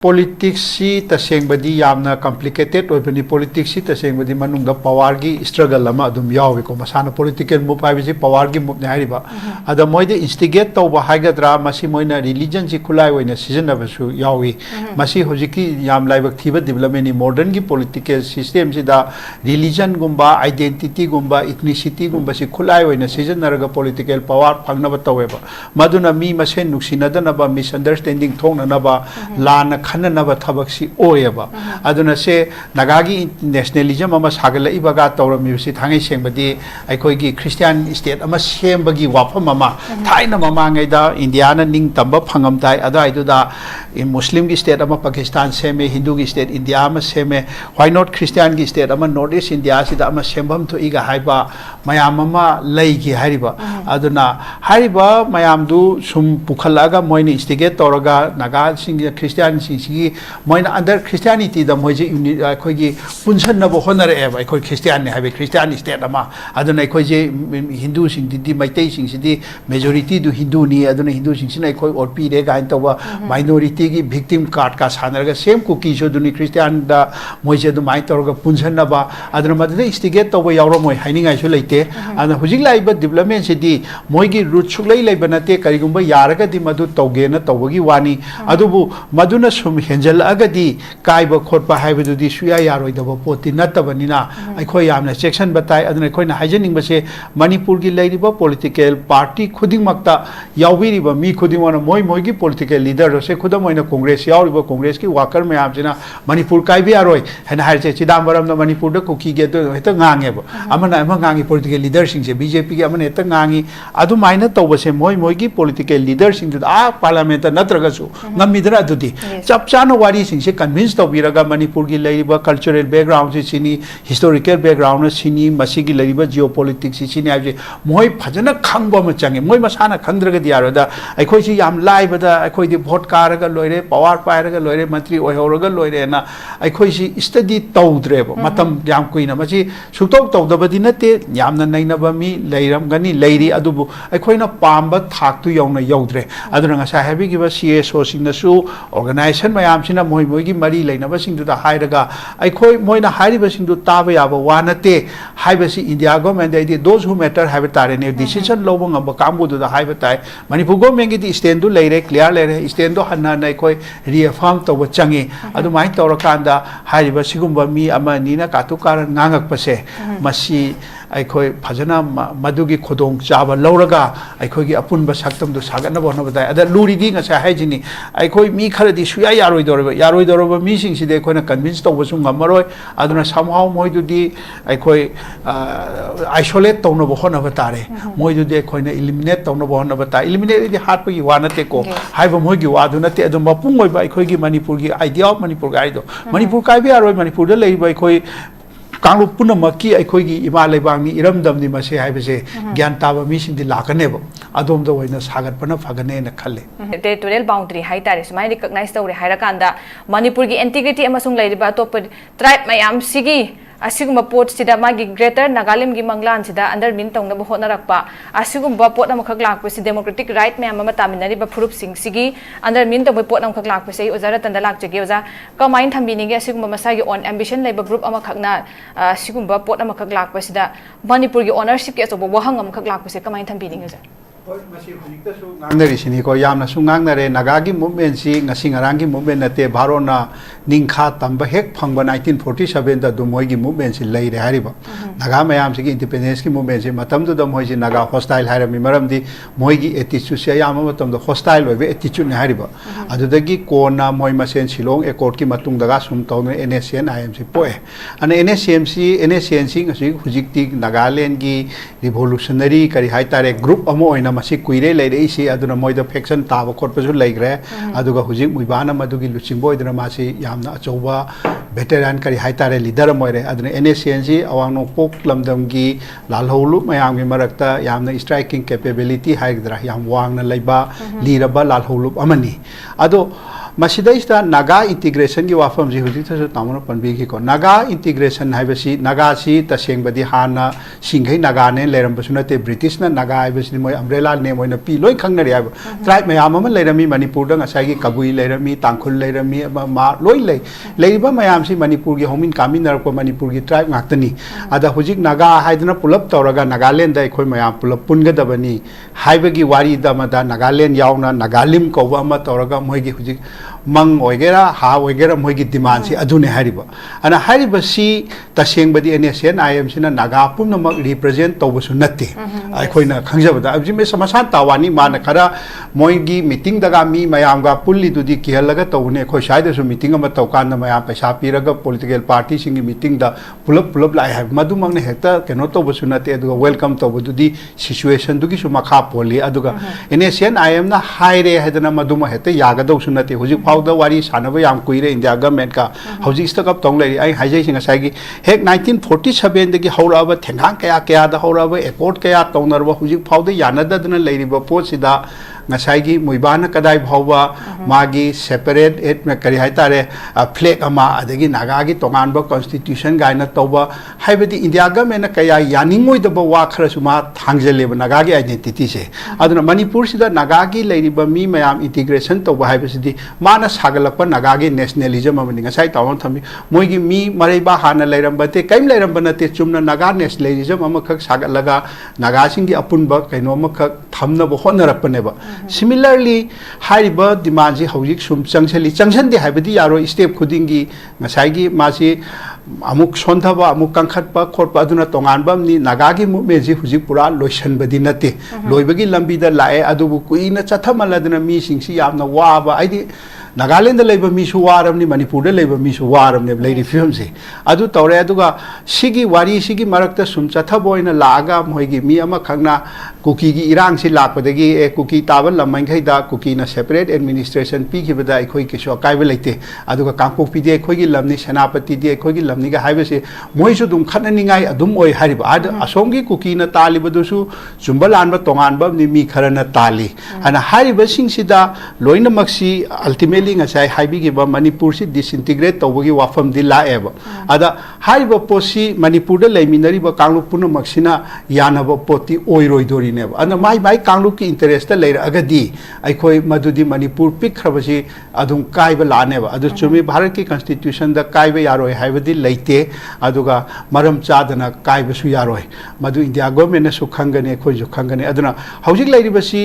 Politics si tasengba di yamna complicated oibani politics si tasengba di manungda power gi struggle lama adum yawi ko masana political move ai power gi move nai riba ada moide instigate tawba haigadra masi moina religion ji khulai oina season na basu yawi masi hojiki yam laibak thiba development ni modern gi political system si da religion gumba identity gumba ethnicity gumba si khulai oina season naraga political power phangna ba taweba maduna mi masen nuksinada na ba misunderstanding thongna na ba lana खन्ननब थबकसी ओयबा अदुना से नगागी nationalism अमा सागला इबगा तौरमिबसी थांगै सेंबदी अखोइगी Christian state अमा सेंबगी वाफम अमा थाइना ममांगैदा Indiana निंग तंबा फंगम ताइ अदाइदुदा मुस्लिम की state अमा पाकिस्तान सेमे हिंदू की state India अमा सेमे व्हाई नॉट क्रिश्चियन की स्टेट अमा नॉर्थ ईस्ट इंडिया सिदा अमा सेंबम तो इगा हाइबा मयाम अमा लैगी हारिबा अदुना हारिबा मयामदु सुम पुखलागा मोइनि इंस्टिगेट तौरगा नगा सिंग क्रिश्चियन सिंगी मोइना अंडर क्रिश्चियनिटी द मोइजे अखोइगी पुनसनब होनरएबा अखोइ क्रिश्चियन ने हाइबे क्रिश्चियन स्टेट अमा अदुना अखोइजे हिंदू सिंगदि मैतै सिंगसिदि मेजॉरिटी दु हिंदू नि अदुना हिंदू सिंगसिना अखोइ ओरपी रे गाइन तौबा माइनॉरिटी की victim card का सानरगा सेम कुकी जो दुनी क्रिश्चियन दा मोइजे दु माइ तौरगा पुनसनबा अदुना मदे इंस्टिगेट तौबा यावरो मोइ हाइनिंगाइसु लैते अदुना हुजिक लाइबा डेवलपमेंट सिदि मोइगी रूट सुलै लैबा नते करिगुंबा यारगा दि मदु तौगेना तौबगी वानी अदुबु मदुना सुम हेंजल अगदी काइबा खोटबा हाइबदुदि सुया यारोइदबा पोति नतबनिना अखोइ यामना सेक्शन बताइ अदुना अखोइना हाइजनिंगबसे मणिपुर की लैरिबा पॉलिटिकल पार्टी खुदिंगमक्ता याविरिबा मी खुदिंगवाना मोइगी पॉलिटिकल लीडर से खुदम ओइना कांग्रेस यावरिबा कांग्रेस की वाकर मयामसिना मणिपुर काइबे यारोइ हेना हाइसे चिदाम्बरमना मणिपुर द कुकी गे दो हेता ngangeबा अमना अमा ngangi पॉलिटिकल लीडर सिंगसे बीजेपी के अमना हेता ngangi अदु माइना तौबसे मोइगी पॉलिटिकल लीडर सिंग द आ पार्लियामेंट नत्रगसु ngamiदरा अदुदि चप चानो वारी सिंगसे कन्विंस तौबिरगा मणिपुर की लैरिबा कल्चरल बैकग्राउंड से सिनी हिस्टोरिकल बैकग्राउंड सिनी मसीगी लैरिबा जियोपॉलिटिक्स सिनी आबजे मोइ फजना खंगबा म चंगे मोइ मसाना खंद्रगदि यारोदा अखोइसि याम लाइबदा अखोइदि भोट कारगा लोइरे पावर पाइरगा लोइरे मंत्री ओइहौरगा लोइरे ना अखोइसि स्टडी तौद्रेबो मतम याम कुइना मसी सुतौ तौदबदि नते यामना नैनबा मी लैरमगनी लैरि अदुबु अखोइना पाम्बा थाक्तु यौना यौद्रे अदुना ngasa हाबिगिबा सीएसओ सिंगनसु ऑर्गेनाइजेशन मयामसिना मोइगी मरी लैनबा सिंगदुदा हाइरगा अखोइ मोइना हाइरिबा सिंगदु ताबा याबा वानते हाइबसि India government they those who matter हाइबा तारेने डिसीजन लोबो ngamba कांबुदुदा हाइबा ताइ मणिपुर गवर्नमेंट की स्टैंड दु लैरे क्लियर लैरे स्टैंड दो हन्ना नै कोइ रिअफर्म तौबा चंगे अदुमाइ तौरकांदा हाइरिबा सिगुम्बा मी अमा नीना कातु कारण nganगakpase मसी अखोइ फजना मदुगी खोदोंग चाबा लौरगा अखोइगी अपुनबा सक्तम दु सागनबा होनबदा अदा लुरिदि ngasa हाइजिनि अखोइ मी खरदि सुया यारोइदोरबा मी सिंगसिदे अखोइना कन्विंस तौबसु ngमरoi अदुना समहाउ मोइदुदि अखोइ आइसोलेट तौनबा होनबा तारे मोइदुदि अखोइना एलिमिनेट तौनबा होनबा ता एलिमिनेट दि हाटपगी वानते को हाइबा मोइगी वादु नते अदु मपुंग ओइबा अखोइगी मणिपुर की आइडिया ऑफ मणिपुर गाइदो मणिपुर काइबे यारोइ मणिपुर द लैबा अखोइ कांगलुप पुनमकी अखोइगी इमा लेबांगनी इरमदमनि मसे हाइबसे ज्ञान ताबा मिसिंदि लाकनेबो अदोम दो होइना सागतपना फगने न खले टेरिटोरियल बाउंड्री हाइ तारे सुमाइ रिकॉग्नाइज तौरे हाइरकांदा मणिपुर की इंटीग्रिटी अमसुंग लैरिबा टॉप ट्राइब मयाम सिगी असिगुम्बा पोट सिदा मागी ग्रेटर नागालैंड की मंगलान सिदा अंडरमिन तौनबा होनरकपा असिगुम्बा पोट अमखक लाकपसि डेमोक्रेटिक राइट मयाम अमा तामिनरिबा फुरुप सिंग सिगी अंडरमिन तौबा पोट अमखक लाकपसि ओजा रतनदा लाकजगे ओजा कमाइन थंबिनिगे असिगुम्बा मसागी ऑन एम्बिशन लेबा ग्रुप अमखकना असिगुम्बा पोट अमखक लाकपसिदा मणिपुर की ओनरशिप के अचोबा वहंग अमखक लाकपसि कमाइन थंबिनिगे ओजा को यामना सुंगांगनरे नागागी मूवमेंट सी ngasi ngaranggi movement nate भारona निंखा तंब हेक फंग 1947 दा दुमोइगी मूवमेंट सी लैरे हारिबा नागा मयाम सी इंडिपेंडेंस की मूवमेंट सी मतम दु मोइजी नागा हॉस्टाइल हाइरमी मरमदी मोइगी एटीट्यूड से याम मतम द हॉस्टाइल ओइबे एटीट्यूड ने हारिबा अदुदगी कोना मोइ मसेन शिलोंग एकॉर्ड की मतुंग दगा सुम तौन एनएसएन आईएमसी पोए अन एनएसएन सी ngasi हुजिकती नागालैंड की रिवोल्यूशनरी करी हाइतारे ग्रुप अमो ओइना मसी कुइरे लैरे इसी अदुना मोइद फेक्शन ताब खोटपसु लैग्रे अदुगा हुजिक मुइबाना मदुगी लुचिंबो इदना मासी यामना अचौबा वेटरन करी हाइतारे लीडर मोइरे अदुना एनएसएन सी अवांगनो पोक लमदमगी लालहौलु मयामगी मरक्ता यामना स्ट्राइकिंग कैपेबिलिटी हाइगद्रा याम वांगना लैबा लीरबा लालहौलु अमनी अदो मसिदैस्ता नागा इंटीग्रेशन की वाफम जी हुजिथसु तामुना पनबी को नागा इंटीग्रेशन हाइबसी नागा सी तसेंगबदी हाना सिंघै नागा ने लेरमबसु नते ब्रिटिश ना नागा हाइबसी मोय अम्ब्रेला ने मोय पी लोय खंगनरि हाइब ट्राइब मयाम अमा लेरमी मणिपुर द ngसागी कबुई लेरमी तांखुल लेरमी मा लोय लेरिबा मयाम सी मणिपुर की होमिन कामिनर को मणिपुर की ट्राइब ngakतनी अदा हुजिक नागा हाइदना पुलप तौरगा नागालैंड दा अखोय मयाम पुलप पुनगदबनी हाइबगी वारी दमदा नागालैंड यावना नागालिम कौवा अमा तौरगा मोयगी हुजिक मंग वगैरह हा वगैरह मोयगी डिमांड से अदुने हारिबा अना हारिबा सी तसेंगबदी Nscn IM सिना नागा पुनमक रिप्रेजेंट तौबसु नत्ते अखोयना खंगजबदा अबजि मे समसान तावानी मान खरा मोयगी मीटिंग दगा मी मयामगा पुल्ली दुदी किहलगा तौने अखोय साइदसु मीटिंग अमा तौकान मयाम पैसा पीरगा पॉलिटिकल पार्टी सिंगी मीटिंग दा पुलप लाइ हाब मदुमंगने हेक्ता केनो तौबसु नत्ते अदुगा वेलकम तौबदुदी सिचुएशन दुगी सु मखा पोली अदुगा Nscn IM ना हाइरे हेदना मदुमा हेते यागदौसु नत्ते हुजि फाउदा वारी सानबा याम कुइरे इंडिया गवर्नमेंट का हौजिक स्टकअप तौं लेरि आई हाइजै सिंग साइगी हेक 1947 दगी हौराबा थेंगांग कया कया दा हौराबा एक्कोर्ड कया तौनरबा हुजिक फाउदा यानददना लेरिबा पोसिदा ngसाइगी मुइबाना कदाइ भावबा मागी सेपरेट एट में करि हाइतारे फ्लैग अमा अदगी नागागी तोंगानबा कॉन्स्टिट्यूशन गाइना तौबा हाइबदी इंडिया गवर्नमेंट कया यानिंगोइदबा वा खरसुमा थांगजेलेबा नागागी आइडेंटिटी से अदुना मणिपुर सिदा नागागी लेरिबा मी मयाम इंटीग्रेशन तौबा हाइबसिदी माना सागलपा नागागी नेशनलिज्म अमनि ngसाइ तावन थमी मोइगी मी मरैबा हाना लेरमबते कैम लेरमबा नते चुमना नागा नेशनलिज्म अमखक सागलगा नागासिंगी अपुनबा कैनो अमखक थमनबो होनरपनेबा Similarly, हाइबा डिमांड से हौजिक सुम चंगसली चंगसनदे हाइबदी यारो स्टेप खुदिंगी ngसाइगी मासी अमुक सोंथबा अमुक कंखटपा खोटपा अदुना तोंगानबमनी नागागी मूवमेंट जी हुजिक पुरा लोइसनबदी नते लोइबगी लंबीदा लाए अदुबु कुइना चथमलदना मी सिंगसी यामना वाबा आइदी नागालैंड लेब मीसु वारमनी मणिपुर लेब मीसु वारमने लेरी फिल्म से अदु तौरे अदुगा सिगी वारी सिगी मरक्ता सुम चथबोइना लागा मोइगी मी अमा खंगना कुकी की इरांग से लापदगी ए कुकी ताबल लमंगैदा कुकी ना सेपरेट एडमिनिस्ट्रेशन पीखिबदा अखोई किसो अकाइबे लेते अदुगा कांगपोकपी दे अखोई लमनी सेनापति दे अखोई लमनी गा हाइबसे मोइसु दुम खननिंगाई अदुम ओइ हारिबा आद असोंगी कुकी ना तालिबदुसु चुंबलानबा तोंगानबा नि मी खरना ताली अना हारिबा सिंगसिदा लोइना मक्सी अल्टीमेटली ngасai हाइबिगिबा मणिपुर से डिसइंटीग्रेट तौबगी वाफम दि लाएबा अदा हारिबा पोसी मणिपुर द लेमिनरिबा कांगलु पुन मक्सिना यानबा पोती ओइरोइदोरिनेबा अना माई कांगलु की इंटरेस्ट लेर अगदी अखोई मधुदी मणिपुर पिखरबसी अदुम काइबा लानेबा अदु चुमी भारत की कॉन्स्टिट्यूशन द काइबा यारोय हाइबदी लेते अदुगा मरम चादना काइबसु यारोय मधु इंडिया गवर्नमेंट ने सुखंगने अखोई सुखंगने अदुना हौजिक लेरिबसी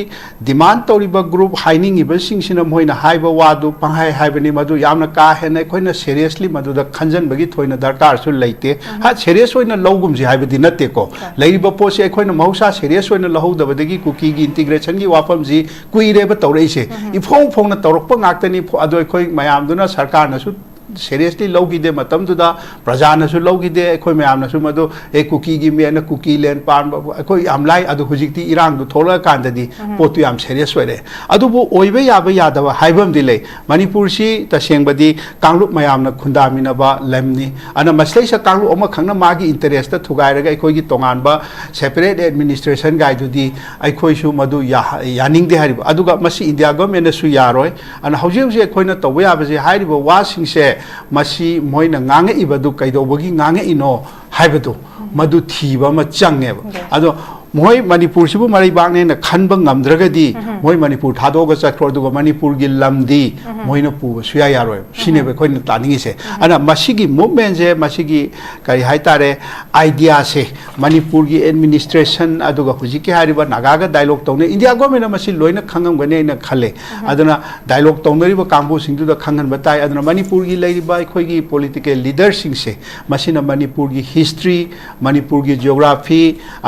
डिमांड तौरिबा ग्रुप हाइनिंगिबा सिंगसिना मोइना हाइबा वादु पंहाय हाइबनी मधु यामना का हेने अखोइना सीरियसली मधुदा खंजनबगी थोइना दरकार सु लेते हा सीरियस होइना लौगुमजी हाइबदी नते को लेरिबा पोसे अखोइना मौसा सीरियस होइना लहौदबदगी कुकी की इंटीग्रेशन की वाफम जी कुइरेबा तौरैसे इफोंग फोंगना तौरकपा ngakतनी अदो अखोइ मयामदुना सरकारनसु सीरियसली लौगिदे मतमदुदा प्रजानसु लौगिदे अखोइ मयामनसु मदो ए कुकी की मेना कुकी लैंड पान अखोइ यामलाई अदु हुजिकती इरांग दु थोला कांददी पोतु याम सीरियस होरे अदुबु ओइबे याबा यादबा हाइबम दिले मणिपुर सी तसेंगबदी कांगलुप मयामना खुंदामिनबा लेमनी अना मसलेसा कांगलु अमा खंगना मागी इंटरेस्ट थुगाइरगा अखोइगी तोंगानबा सेपरेट एडमिनिस्ट्रेशन गाइदुदी अखोइसु मदु यानिंगदे हारिबा अदुगा मसी इंडिया गवर्नमेंट सु यारोय अना हौजे हौजे अखोइना तौबा याबजे हारिबा वासिंगसे मसी Moina ngange ibadu kaidobagi ngange ino haibadu madu thiba ma change ado moi manipur sibu mari bangne na khanba ngamdragadi moi manipur thadoga chakro duga manipur gi lamdi moina pu suya yaroi sine be khoin taningi se ana masigi movement je masigi kai haitare idea se manipur gi administration aduga hujiki hariba naga ga dialogue tawne india government masi loina khangam gane na khale aduna dialogue tawnari ba kambu singdu da khangan batai aduna manipur gi leiriba khoi gi political leaders sing se masina manipur gi history manipur gi geography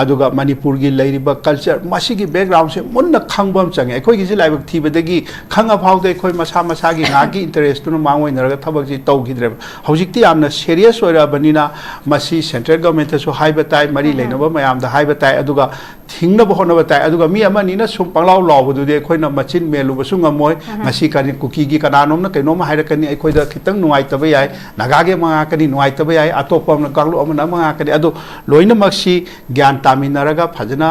aduga manipur की लेरिबा culture मसीगी background से मुन्ना खंगबम चंगे अखोई गिजे लाइबक थीबदगी खंगा फाउदे अखोई मसा मसागी Nagi interest तुन मांगोय नरगा थबक जी तौगिद्रे हौजिकती यामना serious ओइराबनिना मसी central government so हाइबताई मरी लेनबा मयाम दा हाइबताई अदुगा थिंगनबो होनबताई अदुगा मी अमनिना सुम पंगलाव लावबदुदे अखोइना मचिन मेलुबसु ngमोय ngasi kani kuki gi kananom na kainoma hairakani अखोइ दा खितंग नुवाइतबा याय नागागे मंगा कनी नुवाइतबा याय अतोपम ना कांगलु अमना मंगा कनी अदु लोइना मक्सी ज्ञान तामिनरगा फजना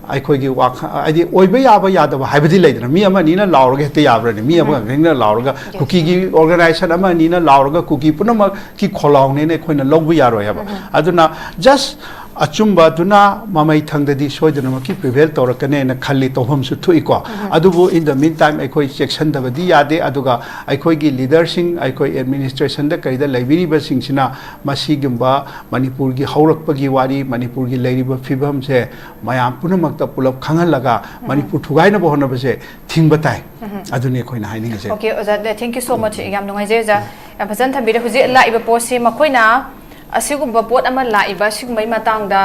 ꯑꯩꯈꯣꯏꯒꯤ ꯍꯥꯏꯗꯤ ꯑꯣꯏꯕ ꯌꯥꯕ ꯌꯥꯗꯕ ꯍꯥꯏꯕꯗꯤ ꯂꯩꯗꯅ ꯃꯤ ꯑꯃ ꯑꯅꯤꯅ ꯂꯥꯎꯔꯒ ꯍꯦꯛꯇ ꯌꯥꯕ꯭ꯔꯅꯤ ꯃꯤ ꯑꯃ ꯈꯛꯇꯪꯅ ꯂꯥꯎꯔꯒ ꯀꯨꯀꯤꯒꯤ ꯑꯣꯔꯒꯅꯥꯏꯖꯦꯁꯟ ꯑꯃ ꯑꯅꯤꯅ ꯂꯥꯎꯔꯒ ꯀꯨꯀꯤ ꯄꯨꯝꯅꯃꯛꯀꯤ ꯈꯣꯜꯂꯥꯎꯅꯦꯅ ꯑꯩꯈꯣꯏꯅ ꯂꯧꯕ ꯌꯥꯔꯣꯏ ꯍꯥꯏꯕ ꯑꯗꯨꯅ ꯖꯁ ꯑꯆꯨꯝꯕ ꯑꯗꯨꯅ ꯃꯃꯩ ꯊꯪꯗꯗꯤ ꯁꯣꯏꯗꯅꯃꯛꯀꯤ ꯄ꯭रिꯚꯦꯜ ꯇꯧꯔꯛꯀꯅꯦꯅ ꯈꯜꯂꯤ ꯇꯧꯐꯝꯁꯨ ꯊꯣꯛꯏꯀꯣ ꯑꯗꯨꯕꯨ ꯏꯟ ꯗ ꯃꯤꯟ ꯇꯥꯏꯝ ꯑꯩꯈꯣꯏ ꯆꯦꯛꯁꯤꯟꯗꯕꯗꯤ ꯌꯥꯗꯦ ꯑꯗꯨꯒ ꯑꯩꯈꯣꯏꯒꯤ ꯂꯤꯗꯔꯁꯤꯡ ꯑꯩꯈꯣꯏ ꯑꯦꯗꯃꯤꯅꯤꯁꯇ꯭ꯔꯦꯁꯟꯗ ꯀꯩꯗ ꯂꯩꯕꯤꯔꯤꯕꯁꯤꯡꯁꯤꯅ ꯃꯁꯤꯒꯨꯝꯕ ꯃꯅꯤꯄꯨꯔꯒꯤ ꯍꯧꯔꯛꯄꯒꯤ ꯋꯥꯔꯤ ꯃꯅꯤꯄꯨꯔꯒꯤ ꯂꯩꯔꯤꯕ ꯐꯤꯕꯝꯁꯦ ꯃꯌꯥꯝ ꯄꯨꯝꯅꯃꯛꯇ ꯄꯨꯂꯞ ꯈꯪꯍꯜꯂꯒ ꯃꯅꯤꯄꯨꯔ ꯊꯨꯒꯥꯏꯅꯕ ꯍꯣꯠꯅꯕꯁꯦ ꯊꯤꯡꯕ ꯇꯥꯏ ꯑꯗꯨꯅꯤ ꯑꯩꯈꯣꯏꯅ ꯍꯥꯏꯅꯤꯡꯉꯤꯁꯦ ओके ओजा थैंक यू सो मच याम नुंगाइजे ओजा याम फजन थंबीरे हुजे लाइबा पोसे मखोइना असिगुम्बा पोट अमा Laiba सिगुम्बै मतांगदा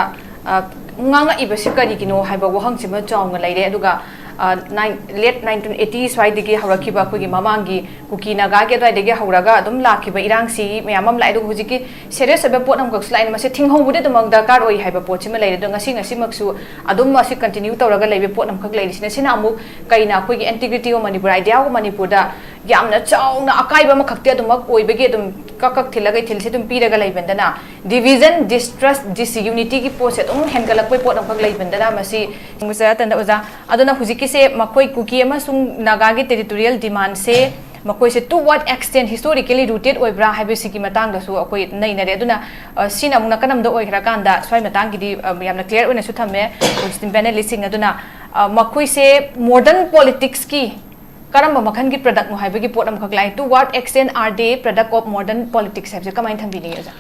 ngang ibasi kari kino haiba wahang chima chawnga leire aduga late 1980s wai digi hawrakiba khogi mamangi kuki naga ke dai digi hawraga adum lakiba irang si mayamam lai du hujiki serious abe pot nam gakslai mase thingho bude dumang da kar oi haiba pot chima leire do ngasi maksu adum masi continue tawraga leibe pot nam khak leire sina sina amu kaina khogi integrity o manipur idea o manipur da yamna chawna akaiba ma khakte adumak oibege adum kakak thilagai thilsi dum piraga leibendana division distrust disunity ki post adum hengalakpai pot nam khak leibendana masi musa tanda oza aduna hujiki se makoi kuki amasung naga gi territorial demand se makoi se to what extent historically rooted oibra haibesi ki matang da su akoi nei nare aduna sina mungna kanam da oikhra kanda swai matang gi di yamna clear oina su thame hostin panelisting aduna makoi se modern politics ki karamba makhan gi product no haibegi pot am khaklai to what extent are they product of modern politics haibse kamain thambini aja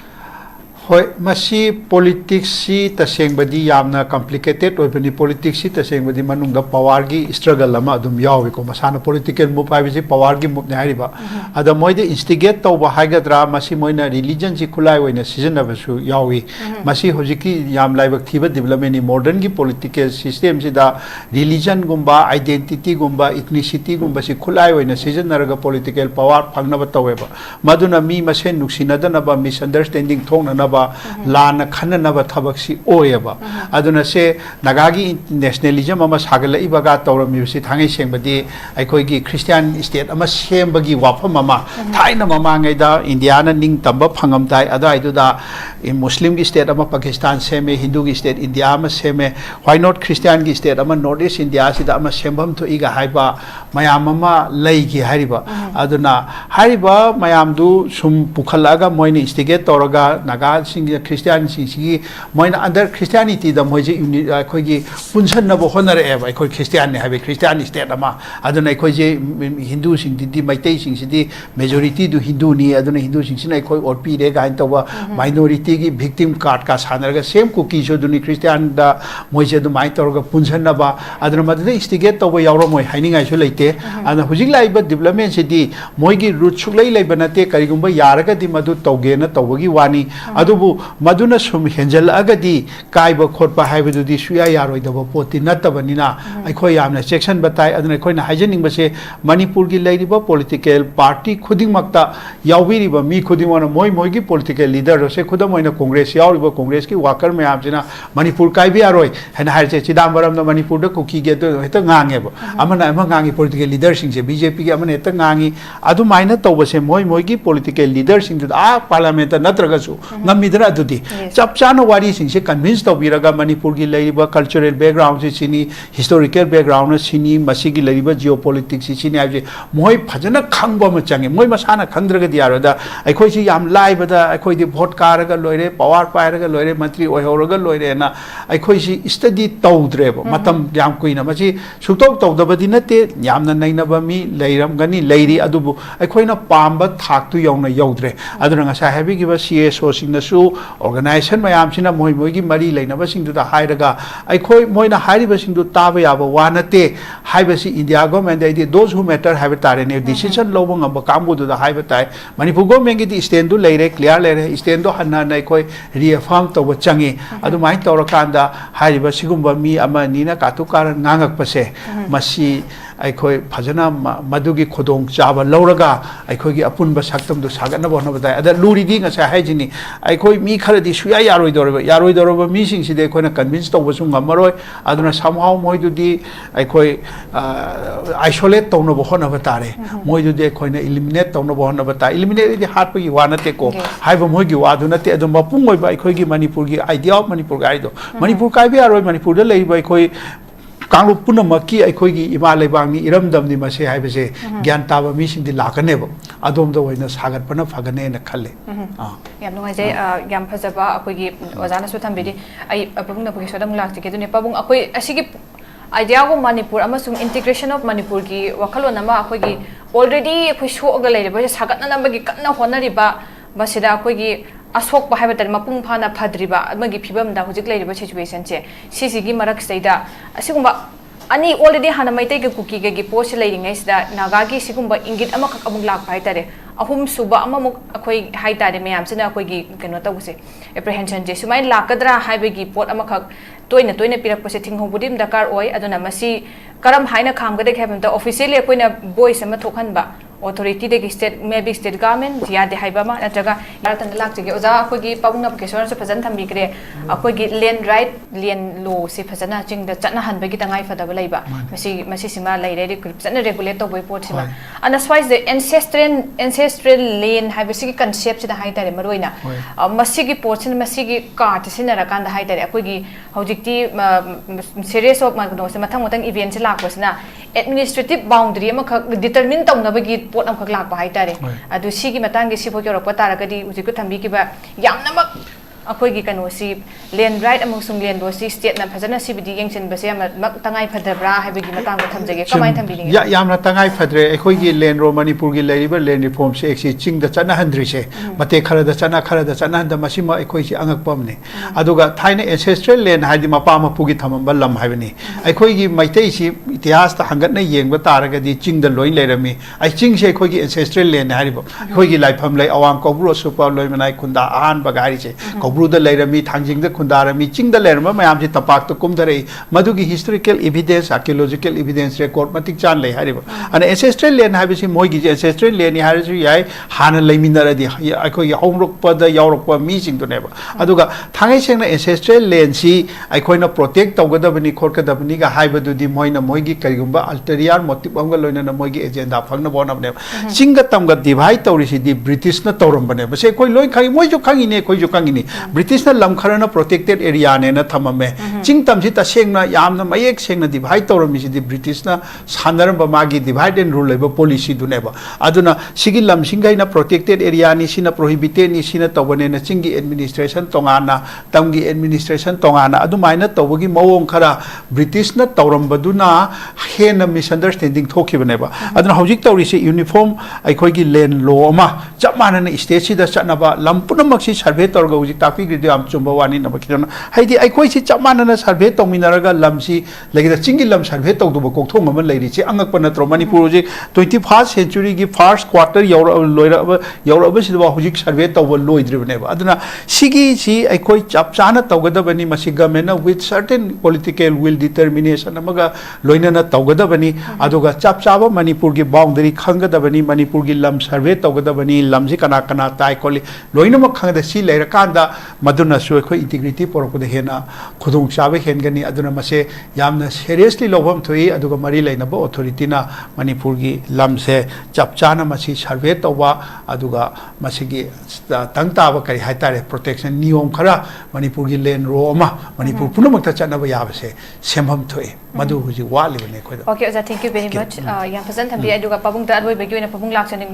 hoi masi politics si tasengbadi yamna complicated oibani politics si tasengbadi manungda power gi struggle lama adum yawi ko masana political move haibisi power gi move ne hariba ada moide instigate tawba haigadra masi moina religion ji khulai oina season abasu yawi masi hojiki yam laibak thiba development ni modern gi political system si da religion gumba identity gumba ethnicity gumba si khulai oina season naraga political power phangna ba taweba maduna mi masen nuksinadana ba misunderstanding thongna na लाना खननब थबक्सी ओयबा अदुना से नागागी nationalism अमा सागलइबगा तौरमिबसी थांगै सेंबदी अखोइगी Christian state अमा सेंबगी वाफम अमा थाइना ममांगैदा Indiana निंग तंबा फंगम ताइ अदाइदुदा मुस्लिम की state अमा पाकिस्तान सेमे हिंदू की state India अमा सेमे व्हाई नॉट क्रिश्चियन की स्टेट अमा नॉर्थ ईस्ट इंडिया सिदा अमा सेंबम तो इगा हाइबा मयाम अमा लैगी हारिबा अदुना हारिबा मयामदु सुम पुखलागा मोइनि इंस्टिगेट तौरगा Naga Christian sing moina under Christianity da moje akhoi punsan na bo honare e akhoi Christian ne have Christian state ama aduna akhoi je Hindu sing di maitai sing di majority du Hindu ni aduna Hindu sing sin akhoi orpi re gain tawa minority gi victim card ka sanarga same cookie so duni Christian da moje du mai torga punsan na ba aduna madde instigate tawa yawro moi hainingai so leite ana hujik lai ba development se di moigi root suklai lai banate karigumba yaraga di madu tawge na tawgi wani adubu maduna sum henjal agadi kaiba khotpa haibadudi suya yaroi daba poti nattabanina akhoi yamna section batai aduna akhoi na haijening base manipur gi leiriba political party khuding makta yawiri ba mi khuding wana moi gi political leader se khudam oina congress yawriba congress ki worker me amjina manipur kaibi yaroi hena hairche chidambaram na manipur da kuki ge to heta ngange ba amana ama ngangi political leader sing se bjp gi amana heta ngangi adu maina tawbase moi gi political leader sing da parliament natraga su ngamidra adudi chap chana wari sing se convince tawbiraga manipur gi leiba cultural background se chini historical background na chini masi gi leiba geopolitics se chini aje moi phajana khangba ma change moi masana khandраga diaro da akhoi si yam laiba da akhoi di vote karaga loire power pairaga loire mantri oihoraga loire na akhoi si study tawdreba matam yam kuina masi suktok tawdabadi nate yamna nainaba mi leiram gani leiri adubu akhoi na pamba thak tu yawna yawdre aduna ngasa habi gi ba CSO sing na su organization mayam sina moi gi mari leinaba sing du da hairaga akhoi moina hairiba sing du taba yaba wanate haibasi India government dai those who matter have tare ne decision lobong amba kambu du da haiba tai manipur government gi stand du leire clear leire stand du hanna nai khoi reaffirm to changi adu mai tawrakanda hairiba sigumba mi ama nina katukar ngangak pase masi akhoi phajana madugi khodong chaba lauraga akhoi gi apunba saktam du sagana bona badai ada luri di nga sa haijini akhoi mi khara di suya yaroi doroba mi sing si de khoi na convince to basung ngamaroi aduna somehow moi du di akhoi isolate to no bona batare moi du de khoi na eliminate to no bona bata eliminate di hat gi wana te ko haiba moi gi wadu na te adum mapung oi ba akhoi gi manipur gi idea of manipur ga ido manipur kai bi aroi manipur da lei ba akhoi कांगरूप पुनमकी अखोगी इमा लेबांगनी इरमदमनी मसे हाइबसे ज्ञान ताबा मिसिंगदि लाकनेबो अदोमदो ओइना सागतपना फगने न खल्ले याम नुंगाइजे याम फजबा अखोगी ओजाना सु थंबिदि आई पबुंग नपुगी सोदम लाक्ति के दुने पबुंग अखोई असिगी idea को Manipur अमसुंग integration of Manipur की वखलोन अमा अखोगी ऑलरेडी अखोई सोगा लेरिबा सागतननबगी कन्ना होनरिबा बसिदा अखोगी असोक हाइबतर मपुंग फाना फद्रिबा अमगी फिबमदा हुजिक लेरिबा सिचुएशन से सिसिगी मरक सैदा असिगुंबा अनि ऑलरेडी हाना मैतै के कुकी के पोस्ट लेरिंगै सिदा नागा की सिगुंबा इंगित अमखक अमुक लाक हाइतारे अहुम सुबा अममुक अखोई हाइतारे मैम सिना अखोगी कनो तौसे एप्रिहेंशन जे सुमाइ लाकद्रा हाइबगी पोट अमखक तोइना तोइना पिरकपसे थिंगहोबुदिम दरकार ओय अदुना मसी करम हाइना खामगदे खेबमता ऑफिशियली अखोइना वॉइस अमा थोखनबा ऑथोरिटी दे state may be state government यादे हाइबामा नत्रगा यारतन लाक्तिगे ओजा अखोगी पबुंगना केसोर से फजन थंबिग्रे अखोगी लैंड राइट लैंड लॉ से फजना चिंग द चना हनबगी तंगाई फदब लैबा मसी सिमा लैरे फजन रेगुलेट तोबय पोट सिमा अन स्वाइज द एंसेस्ट्रल लैंड हाइबसिगी कंसेप्ट सिदा हाइतारे मरोइना मसीगी पोर्शन मसीगी कार्ड सिनरा कांदा हाइतारे अखोगी हौजिक्ति सीरीज ऑफ मागनो से मथंग मथंग इवेंट से लाखोसना एडमिनिस्ट्रेटिव बाउंड्री अमख डिटरमिन तौनबगी पोट अमखक लाख हाइतारे अदु सिगी मतांगे सिफो योरप तारगदी उजिको थंबिकिबा यामनमक अखोगी कनोसी लैंड राइट अमसुंग लैंड लोसी स्टेट ना फजना सिबिदि यंगसिनबसे मक तंगाई फदब्रा हाइबगी मतांग थमजगे कमाय थंबिनि यामना तंगाई फद्रे अखोगी लैंड रो मणिपुर की लेरिबा लैंड रिफॉर्म से एक्सी चिंग द चना हंद्री से मते खरदा चना हंद मसिमा अखोई अंगकपमने अदुगा थाइने ancestral land हाइदि Mopa मपुगी थमंबा lump हाइबनि अखोगी Meitei सि इतिहास ता हंगतने येंगबा तारगदी चिंग द लोइन लेरमी आई चिंग से अखोगी एंसेस्ट्रल लैंड हाइबो अखोगी लाइफम लै अवांग कोब्रो सुपर लोइ मनाई खुंदा आहान बगारी से ब्रूद लेरमी थांजिंग खुंदारमी चिंग लेरम मैम से तपाक कुमधरे मधुगी historical evidence archaeological evidence record मतिक चान ले हारिब एंसेस्ट्रल लैंड हाइबसी मोगी एंसेस्ट्रल लैंड हारिसु याय हाना लेमिनरदी अखोगी होमरुकपद यावरकप मी सिंगदुनेबा अदुगा थांगै सेंगना एंसेस्ट्रल लैंड सी अखोइना प्रोटेक्ट तौगदबनी खोरकदबनी गा हाइबदुदी मोइना मोगी करिगुंबा अल्टेरियर मोटिव अंग लोइना मोगी एजेंडा फंगना बोनबने चिंग तमगा डिवाइड तौरिसिदी ब्रिटिश न तौरमबने बसे कोई लोइ खाई मोइजु खांगिने कोइजु खांगिने ब्रिटिश न लम खरना प्रोटेक्टेड एरिया ने न थममे चिंग तमसी तसेंगना यामना मयेक सेंगना डिवाइड तौरमिसिदी ब्रिटिश न सानरम मागी डिवाइड एंड रूल लेबो पॉलिसी दुनेबा अदुना सिगी लम सिंगाइना प्रोटेक्टेड एरिया नि सिना प्रोहिबिटेड नि सिना तौबने न चिंगी एडमिनिस्ट्रेशन तोंगाना तमगी एडमिनिस्ट्रेशन तोंगाना अदुमाइना तौबगी मवों खरा ब्रिटिश न तौरमबदुना हेन मिसअंडरस्टैंडिंग थोखिबनेबा अदुना हौजिक तौरिसे यूनिफॉर्म अखोगी लैंड लॉ अमा चप मानना स्टेट सिदा चनबा लम पुनमक्सी सर्वे तौरगा हौजिक तापीग्रिदि आम चुंबा वानी नबकिदना हाइदि अखोई सि चप मानना सर्वे तौमिनरगा लमसी लगिदा चिंगी लम सर्वे तौदुबो कोकथोंग अमन लैरि चे अंगक नत्रो मणिपुर हौजिक 21st सेंचुरी की फर्स्ट क्वार्टर यौरबसिदबा हौजिक सर्वे तौब लोइद्रिबनेबा अदुना सिगी सि अखोई चप चाना तौगदबनी मसि government with certain political will determination अमगा लोइनना तौगदबनी अदुगा चप चाबा मणिपुर की बाउंड्री खंगदबनी मणिपुर की लम सर्वे तौगदबनी लमजि कना कना ताई कोली लोइनमक खंगदा सि लेरकांदा मदुना सु अखोई इंटीग्रिटी पोरकद हेना खुदुंग चाबे हेनगनी अदुना मसे यामना सीरियसली लोबम थोई अदुगा मरी लेनबो अथॉरिटीना मणिपुर की लम से चपचाना मसी सर्वे तौबा अदुगा मसिगी तंगताबा करी हाइतारे प्रोटेक्शन नियम खरा मणिपुर की लैंड रो अमा मणिपुर पुनमक्ता चनबा याबसे सेमहम थोई मधु हुजि वालिबने खोय ओके ओजा थैंक यू वेरी मच या फजन थंबी अदुगा पबुंग दा अदोय बेगी ओइना पबुंग लाक्सनिंग